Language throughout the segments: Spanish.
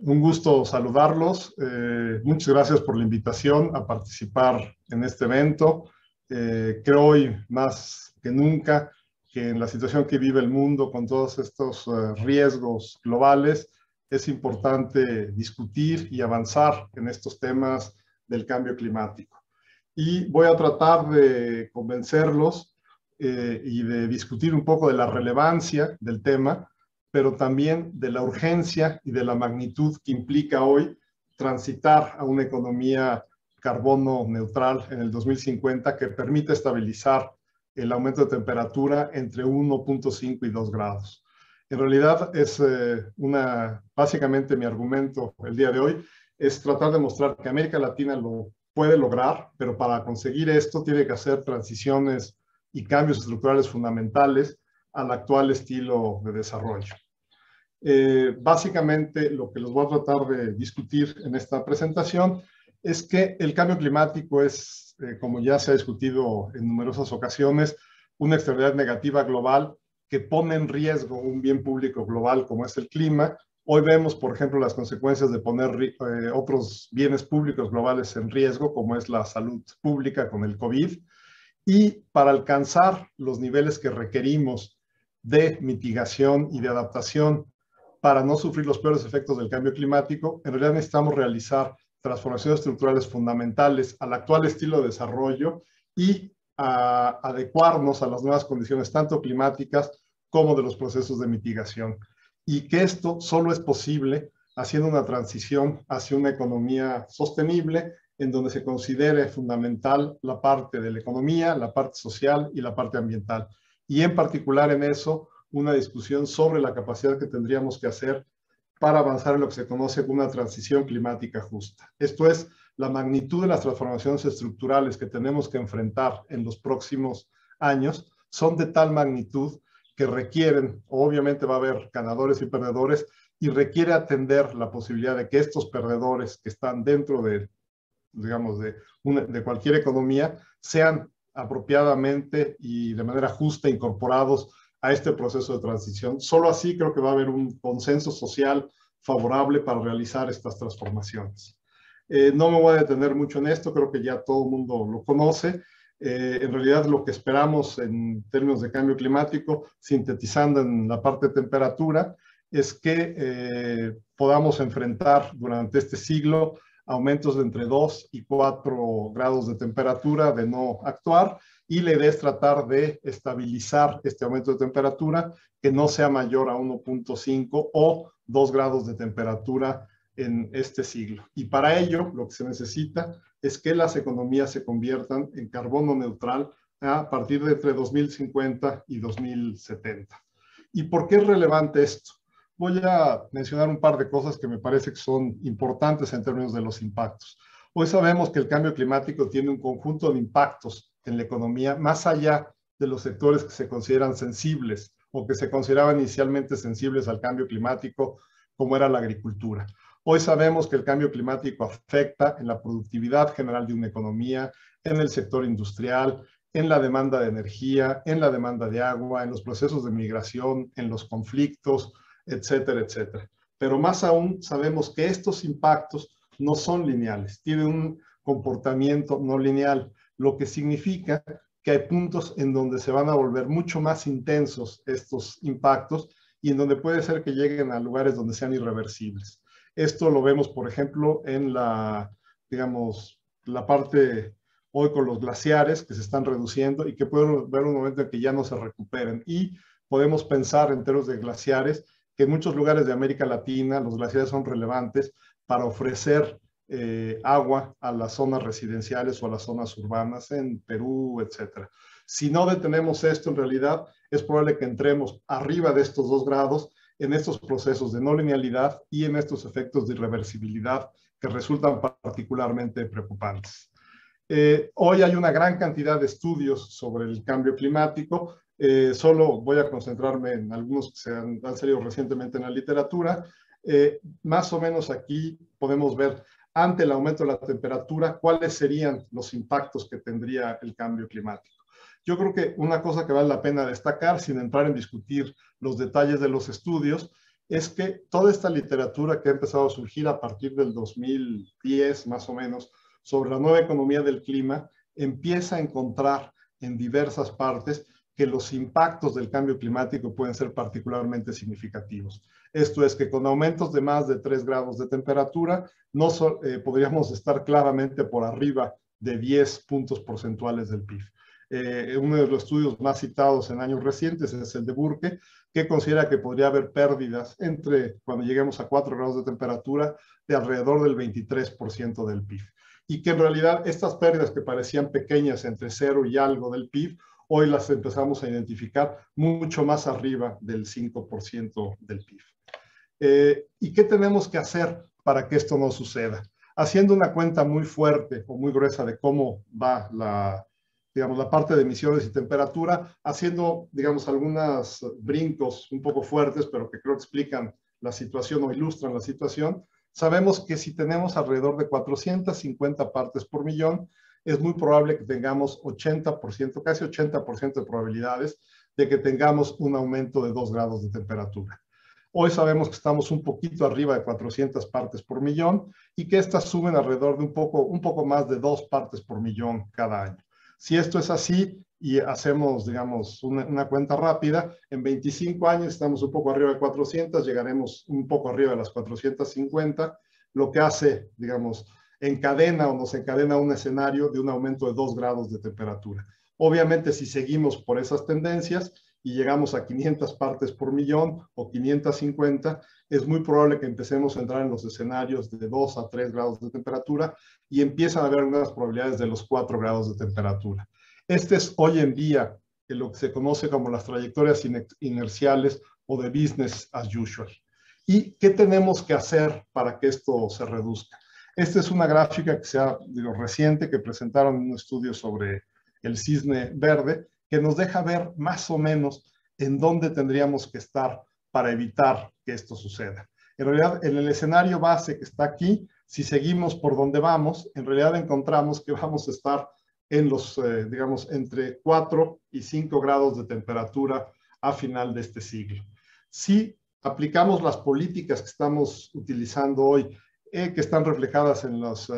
Un gusto saludarlos. Muchas gracias por la invitación a participar en este evento. Creo hoy más que nunca que en la situación que vive el mundo con todos estos riesgos globales, es importante discutir y avanzar en estos temas del cambio climático. Y voy a tratar de convencerlos y de discutir un poco de la relevancia del tema, pero también de la urgencia y de la magnitud que implica hoy transitar a una economía carbono neutral en el 2050 que permita estabilizar el aumento de temperatura entre 1.5 y 2 grados. En realidad es básicamente mi argumento el día de hoy es tratar de mostrar que América Latina lo puede lograr, pero para conseguir esto tiene que hacer transiciones y cambios estructurales fundamentales al actual estilo de desarrollo. Básicamente lo que les voy a tratar de discutir en esta presentación es que el cambio climático es, como ya se ha discutido en numerosas ocasiones, una externalidad negativa global que pone en riesgo un bien público global como es el clima. Hoy vemos, por ejemplo, las consecuencias de poner otros bienes públicos globales en riesgo, como es la salud pública con el COVID. Y para alcanzar los niveles que requerimos de mitigación y de adaptación para no sufrir los peores efectos del cambio climático, en realidad necesitamos realizar transformaciones estructurales fundamentales al actual estilo de desarrollo y adecuarnos a las nuevas condiciones tanto climáticas como de los procesos de mitigación. Y que esto solo es posible haciendo una transición hacia una economía sostenible en donde se considere fundamental la parte de la economía, la parte social y la parte ambiental. Y en particular en eso, una discusión sobre la capacidad que tendríamos que hacer para avanzar en lo que se conoce como una transición climática justa. Esto es, la magnitud de las transformaciones estructurales que tenemos que enfrentar en los próximos años son de tal magnitud que requieren, obviamente va a haber ganadores y perdedores, y requiere atender la posibilidad de que estos perdedores que están dentro de, digamos, de cualquier economía, sean apropiadamente y de manera justa incorporados a este proceso de transición. Solo así creo que va a haber un consenso social favorable para realizar estas transformaciones. No me voy a detener mucho en esto, creo que ya todo el mundo lo conoce. En realidad lo que esperamos en términos de cambio climático, sintetizando en la parte de temperatura, es que podamos enfrentar durante este siglo aumentos de entre 2 y 4 grados de temperatura de no actuar, y la idea es tratar de estabilizar este aumento de temperatura que no sea mayor a 1.5 o 2 grados de temperatura en este siglo. Y para ello lo que se necesita es que las economías se conviertan en carbono neutral a partir de entre 2050 y 2070. ¿Y por qué es relevante esto? Voy a mencionar un par de cosas que me parece que son importantes en términos de los impactos. Hoy sabemos que el cambio climático tiene un conjunto de impactos en la economía más allá de los sectores que se consideran sensibles o que se consideraban inicialmente sensibles al cambio climático, como era la agricultura. Hoy sabemos que el cambio climático afecta en la productividad general de una economía, en el sector industrial, en la demanda de energía, en la demanda de agua, en los procesos de migración, en los conflictos, etcétera, etcétera. Pero más aún sabemos que estos impactos no son lineales, tienen un comportamiento no lineal, lo que significa que hay puntos en donde se van a volver mucho más intensos estos impactos y en donde puede ser que lleguen a lugares donde sean irreversibles. Esto lo vemos, por ejemplo, en la, digamos, la parte hoy con los glaciares que se están reduciendo y que pueden ver un momento en que ya no se recuperen. Y podemos pensar en términos de glaciares que en muchos lugares de América Latina los glaciares son relevantes para ofrecer agua a las zonas residenciales o a las zonas urbanas en Perú, etcétera. Si no detenemos esto, en realidad es probable que entremos arriba de estos 2 grados en estos procesos de no linealidad y en estos efectos de irreversibilidad que resultan particularmente preocupantes. Hoy hay una gran cantidad de estudios sobre el cambio climático. Solo voy a concentrarme en algunos que han salido recientemente en la literatura. Más o menos aquí podemos ver, ante el aumento de la temperatura, cuáles serían los impactos que tendría el cambio climático. Yo creo que una cosa que vale la pena destacar, sin entrar en discutir los detalles de los estudios, es que toda esta literatura que ha empezado a surgir a partir del 2010, más o menos, sobre la nueva economía del clima, empieza a encontrar en diversas partes que los impactos del cambio climático pueden ser particularmente significativos. Esto es que con aumentos de más de 3 grados de temperatura, podríamos estar claramente por arriba de 10 puntos porcentuales del PIB. Uno de los estudios más citados en años recientes es el de Burke, que considera que podría haber pérdidas entre, cuando lleguemos a 4 grados de temperatura, de alrededor del 23% del PIB. Y que en realidad estas pérdidas que parecían pequeñas, entre 0 y algo del PIB, hoy las empezamos a identificar mucho más arriba del 5% del PIB. ¿Y qué tenemos que hacer para que esto no suceda? Haciendo una cuenta muy fuerte o muy gruesa de cómo va la parte de emisiones y temperatura, haciendo, digamos, algunos brincos un poco fuertes, pero que creo que explican la situación o ilustran la situación. Sabemos que si tenemos alrededor de 450 partes por millón, es muy probable que tengamos 80%, casi 80% de probabilidades de que tengamos un aumento de 2 grados de temperatura. Hoy sabemos que estamos un poquito arriba de 400 partes por millón y que estas suben alrededor de un poco más de 2 partes por millón cada año. Si esto es así y hacemos, digamos, una cuenta rápida, en 25 años estamos un poco arriba de 400, llegaremos un poco arriba de las 450, lo que hace, digamos, nos encadena un escenario de un aumento de 2 grados de temperatura. Obviamente, si seguimos por esas tendencias y llegamos a 500 partes por millón o 550, es muy probable que empecemos a entrar en los escenarios de 2 a 3 grados de temperatura y empiezan a haber algunas probabilidades de los 4 grados de temperatura. Este es hoy en día lo que se conoce como las trayectorias inerciales o de business as usual. ¿Y qué tenemos que hacer para que esto se reduzca? Esta es una gráfica que reciente, que presentaron en un estudio sobre el cisne verde, que nos deja ver más o menos en dónde tendríamos que estar para evitar que esto suceda. En realidad, en el escenario base que está aquí, si seguimos por donde vamos, en realidad encontramos que vamos a estar en los, digamos, entre 4 y 5 grados de temperatura a final de este siglo. Si aplicamos las políticas que estamos utilizando hoy, que están reflejadas en las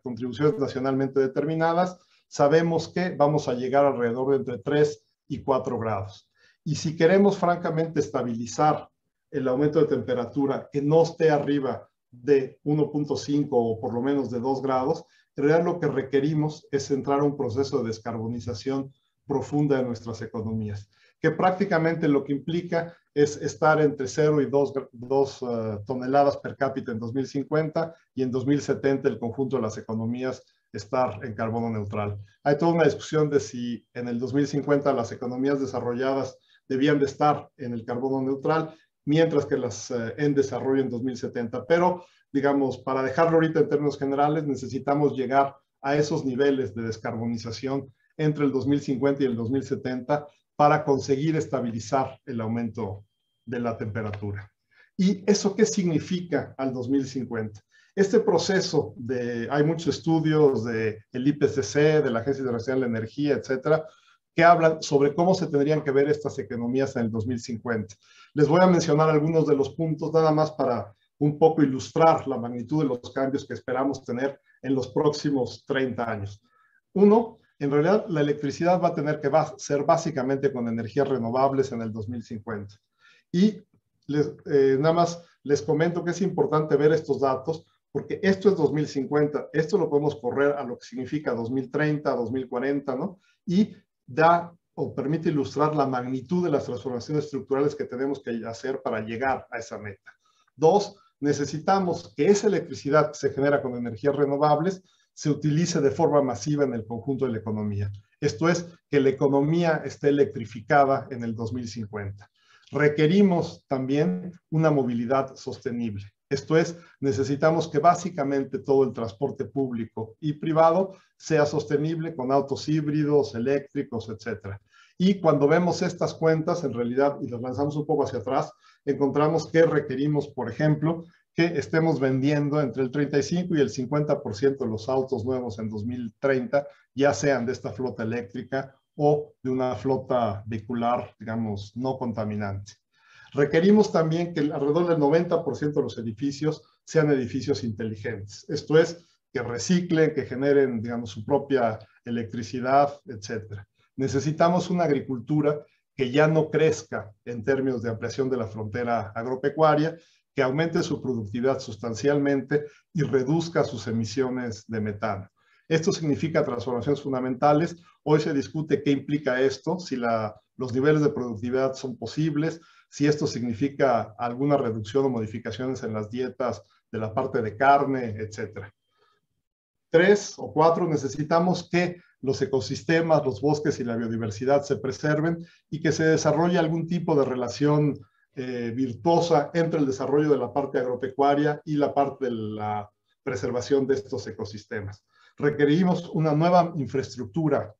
contribuciones nacionalmente determinadas, sabemos que vamos a llegar alrededor de entre 3 y 4 grados. Y si queremos francamente estabilizar el aumento de temperatura que no esté arriba de 1.5 o por lo menos de 2 grados, en realidad lo que requerimos es entrar a un proceso de descarbonización profunda de nuestras economías, que prácticamente lo que implica es estar entre 0 y 2 toneladas per cápita en 2050 y en 2070 el conjunto de las economías estar en carbono neutral. Hay toda una discusión de si en el 2050 las economías desarrolladas debían de estar en el carbono neutral, mientras que las en desarrollo en 2070. Pero, digamos, para dejarlo ahorita en términos generales, necesitamos llegar a esos niveles de descarbonización entre el 2050 y el 2070 para conseguir estabilizar el aumento de la temperatura. ¿Y eso qué significa al 2050? Este proceso hay muchos estudios del IPCC, de la Agencia Internacional de Energía, etcétera, que hablan sobre cómo se tendrían que ver estas economías en el 2050. Les voy a mencionar algunos de los puntos, nada más para un poco ilustrar la magnitud de los cambios que esperamos tener en los próximos 30 años. Uno, en realidad la electricidad va a tener que ser básicamente con energías renovables en el 2050. Y nada más les comento que es importante ver estos datos, porque esto es 2050, esto lo podemos correr a lo que significa 2030, 2040, ¿no? Y da o permite ilustrar la magnitud de las transformaciones estructurales que tenemos que hacer para llegar a esa meta. Dos, necesitamos que esa electricidad que se genera con energías renovables se utilice de forma masiva en el conjunto de la economía. Esto es, que la economía esté electrificada en el 2050. Requerimos también una movilidad sostenible. Esto es, necesitamos que básicamente todo el transporte público y privado sea sostenible con autos híbridos, eléctricos, etcétera. Y cuando vemos estas cuentas, en realidad, y las lanzamos un poco hacia atrás, encontramos que requerimos, por ejemplo, que estemos vendiendo entre el 35 y el 50% de los autos nuevos en 2030, ya sean de esta flota eléctrica o de una flota vehicular, digamos, no contaminante. Requerimos también que alrededor del 90% de los edificios sean edificios inteligentes. Esto es, que reciclen, que generen, digamos, su propia electricidad, etcétera. Necesitamos una agricultura que ya no crezca en términos de ampliación de la frontera agropecuaria, que aumente su productividad sustancialmente y reduzca sus emisiones de metano. Esto significa transformaciones fundamentales. Hoy se discute qué implica esto, si los niveles de productividad son posibles, si esto significa alguna reducción o modificaciones en las dietas de la parte de carne, etcétera. 3 o 4, necesitamos que los ecosistemas, los bosques y la biodiversidad se preserven y que se desarrolle algún tipo de relación virtuosa entre el desarrollo de la parte agropecuaria y la parte de la preservación de estos ecosistemas. Requerimos una nueva infraestructura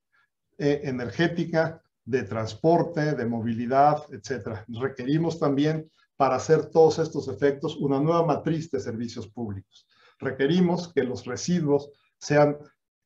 energética, de transporte, de movilidad, etcétera. Requerimos también, para hacer todos estos efectos, una nueva matriz de servicios públicos. Requerimos que los residuos sean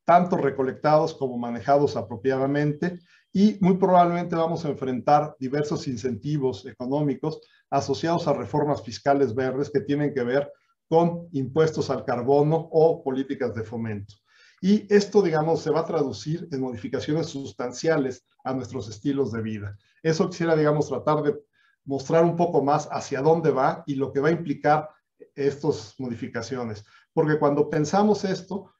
tanto recolectados como manejados apropiadamente y muy probablemente vamos a enfrentar diversos incentivos económicos asociados a reformas fiscales verdes que tienen que ver con impuestos al carbono o políticas de fomento. Y esto, digamos, se va a traducir en modificaciones sustanciales a nuestros estilos de vida. Eso quisiera, digamos, tratar de mostrar un poco más hacia dónde va y lo que va a implicar estas modificaciones. Porque cuando pensamos esto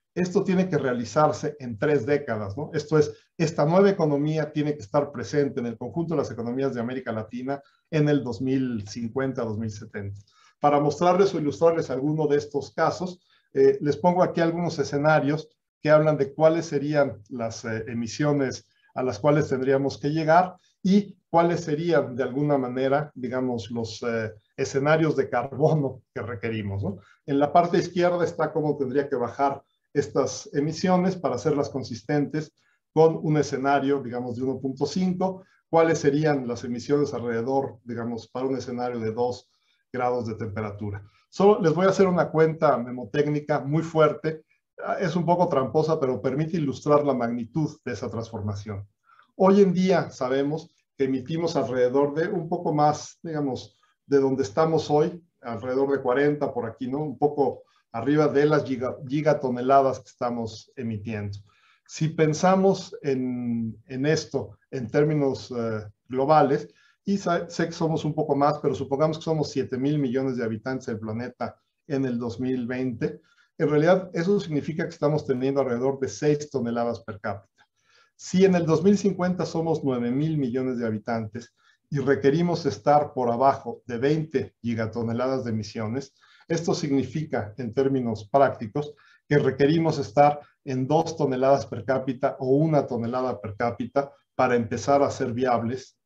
tiene que realizarse en 3 décadas, ¿no? Esto es, esta nueva economía tiene que estar presente en el conjunto de las economías de América Latina en el 2050-2070. Para mostrarles o ilustrarles alguno de estos casos, les pongo aquí algunos escenarios que hablan de cuáles serían las emisiones a las cuales tendríamos que llegar y cuáles serían, de alguna manera, digamos, los escenarios de carbono que requerimos, ¿no? En la parte izquierda está cómo tendría que bajar estas emisiones para hacerlas consistentes con un escenario, digamos, de 1.5, cuáles serían las emisiones alrededor, digamos, para un escenario de 2 grados de temperatura. Solo les voy a hacer una cuenta memotécnica muy fuerte. Es un poco tramposa, pero permite ilustrar la magnitud de esa transformación. Hoy en día sabemos que emitimos alrededor de un poco más, digamos, de donde estamos hoy, alrededor de 40 por aquí, ¿no? Un poco arriba de las gigatoneladas que estamos emitiendo. Si pensamos en esto en términos globales, y sé que somos un poco más, pero supongamos que somos 7,000 millones de habitantes del planeta en el 2020, en realidad eso significa que estamos teniendo alrededor de 6 toneladas per cápita. Si en el 2050 somos 9,000 millones de habitantes y requerimos estar por abajo de 20 gigatoneladas de emisiones, esto significa, en términos prácticos, que requerimos estar en 2 toneladas per cápita o 1 tonelada per cápita para empezar a hacer viables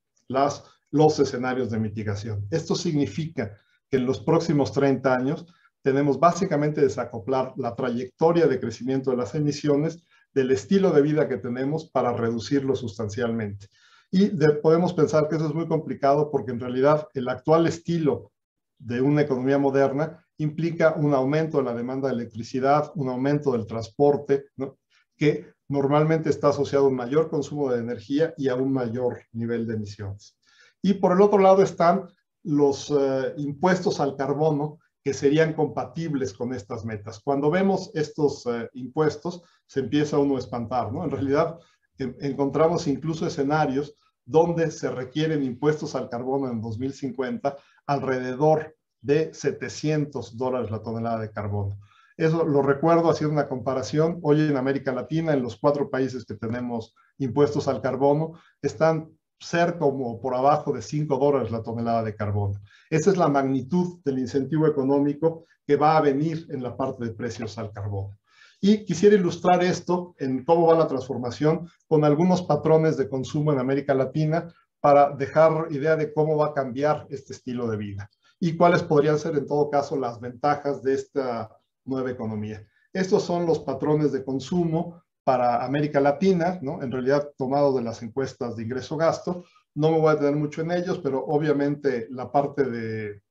los escenarios de mitigación. Esto significa que en los próximos 30 años tenemos básicamente desacoplar la trayectoria de crecimiento de las emisiones del estilo de vida que tenemos para reducirlo sustancialmente. Y podemos pensar que eso es muy complicado porque en realidad el actual estilo de una economía moderna implica un aumento de la demanda de electricidad, un aumento del transporte, ¿no? Que normalmente está asociado a un mayor consumo de energía y a un mayor nivel de emisiones. Y por el otro lado están los impuestos al carbono que serían compatibles con estas metas. Cuando vemos estos impuestos, se empieza uno a espantar, ¿no? En realidad, encontramos incluso escenarios donde se requieren impuestos al carbono en 2050 alrededor de $700 la tonelada de carbono. Eso lo recuerdo haciendo una comparación. Hoy en América Latina, en los 4 países que tenemos impuestos al carbono, están cerca como por abajo de $5 la tonelada de carbono. Esa es la magnitud del incentivo económico que va a venir en la parte de precios al carbono. Y quisiera ilustrar esto en cómo va la transformación con algunos patrones de consumo en América Latina para dejar idea de cómo va a cambiar este estilo de vida y cuáles podrían ser en todo caso las ventajas de esta nueva economía. Estos son los patrones de consumo para América Latina, ¿no? En realidad tomados de las encuestas de ingreso-gasto. No me voy a detener mucho en ellos, pero obviamente la parte de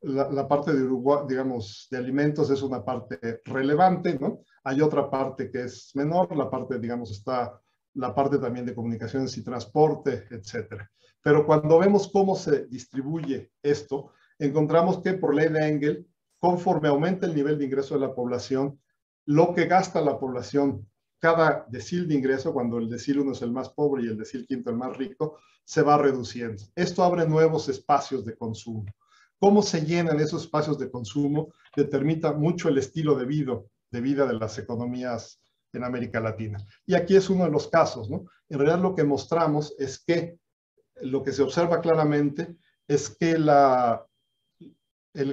Uruguay, digamos, de alimentos es una parte relevante, ¿no? Hay otra parte que es menor, la parte, digamos, está la parte también de comunicaciones y transporte, etcétera. Pero cuando vemos cómo se distribuye esto, encontramos que por ley de Engel, conforme aumenta el nivel de ingreso de la población, lo que gasta la población cada decil de ingreso, cuando el decil 1 es el más pobre y el decil 5 el más rico, se va reduciendo. Esto abre nuevos espacios de consumo. Cómo se llenan esos espacios de consumo determina mucho el estilo de vida de las economías en América Latina. Y aquí es uno de los casos, ¿no? En realidad lo que mostramos es que lo que se observa claramente es que el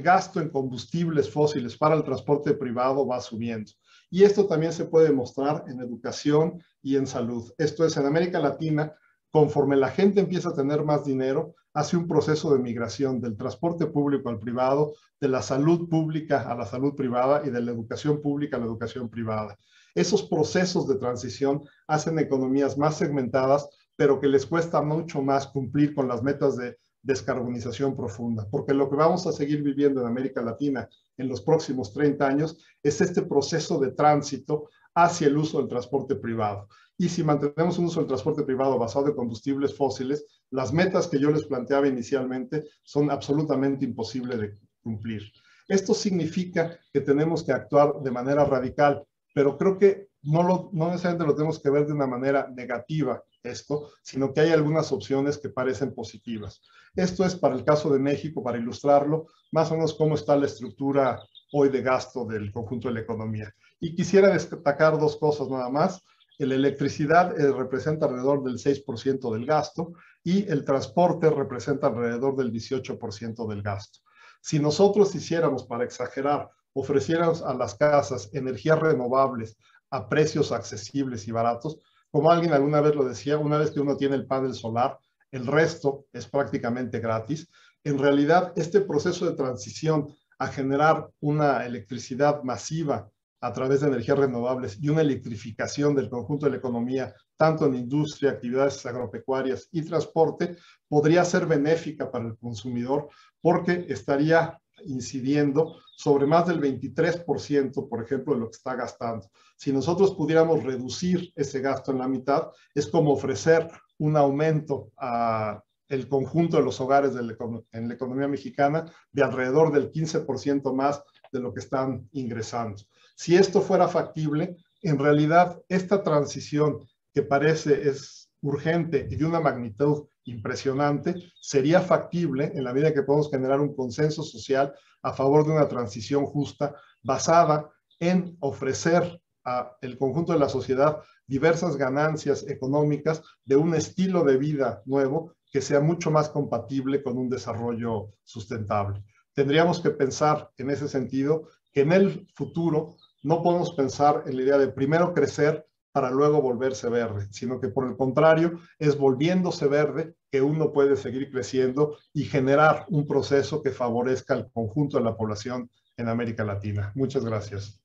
gasto en combustibles fósiles para el transporte privado va subiendo. Y esto también se puede mostrar en educación y en salud. Esto es, en América Latina, conforme la gente empieza a tener más dinero, hace un proceso de migración del transporte público al privado, de la salud pública a la salud privada y de la educación pública a la educación privada. Esos procesos de transición hacen economías más segmentadas, pero que les cuesta mucho más cumplir con las metas de descarbonización profunda, porque lo que vamos a seguir viviendo en América Latina en los próximos 30 años es este proceso de tránsito hacia el uso del transporte privado. Y si mantenemos un uso del transporte privado basado en combustibles fósiles, las metas que yo les planteaba inicialmente son absolutamente imposibles de cumplir. Esto significa que tenemos que actuar de manera radical, pero creo que no necesariamente lo tenemos que ver de una manera negativa esto, sino que hay algunas opciones que parecen positivas. Esto es para el caso de México, para ilustrarlo, más o menos cómo está la estructura hoy de gasto del conjunto de la economía. Y quisiera destacar dos cosas nada más. La electricidad representa alrededor del 6% del gasto y el transporte representa alrededor del 18% del gasto. Si nosotros hiciéramos, para exagerar, ofreciéramos a las casas energías renovables a precios accesibles y baratos, como alguien alguna vez lo decía, una vez que uno tiene el panel solar, el resto es prácticamente gratis. En realidad, este proceso de transición a generar una electricidad masiva a través de energías renovables y una electrificación del conjunto de la economía, tanto en industria, actividades agropecuarias y transporte, podría ser benéfica para el consumidor porque estaría incidiendo sobre más del 23%, por ejemplo, de lo que está gastando. Si nosotros pudiéramos reducir ese gasto en la mitad, es como ofrecer un aumento a el conjunto de los hogares en la economía mexicana de alrededor del 15% más de lo que están ingresando. Si esto fuera factible, en realidad esta transición que parece es urgente y de una magnitud impresionante, sería factible en la medida que podemos generar un consenso social a favor de una transición justa basada en ofrecer al conjunto de la sociedad diversas ganancias económicas de un estilo de vida nuevo que sea mucho más compatible con un desarrollo sustentable. Tendríamos que pensar en ese sentido que en el futuro no podemos pensar en la idea de primero crecer para luego volverse verde, sino que por el contrario es volviéndose verde que uno puede seguir creciendo y generar un proceso que favorezca al conjunto de la población en América Latina. Muchas gracias.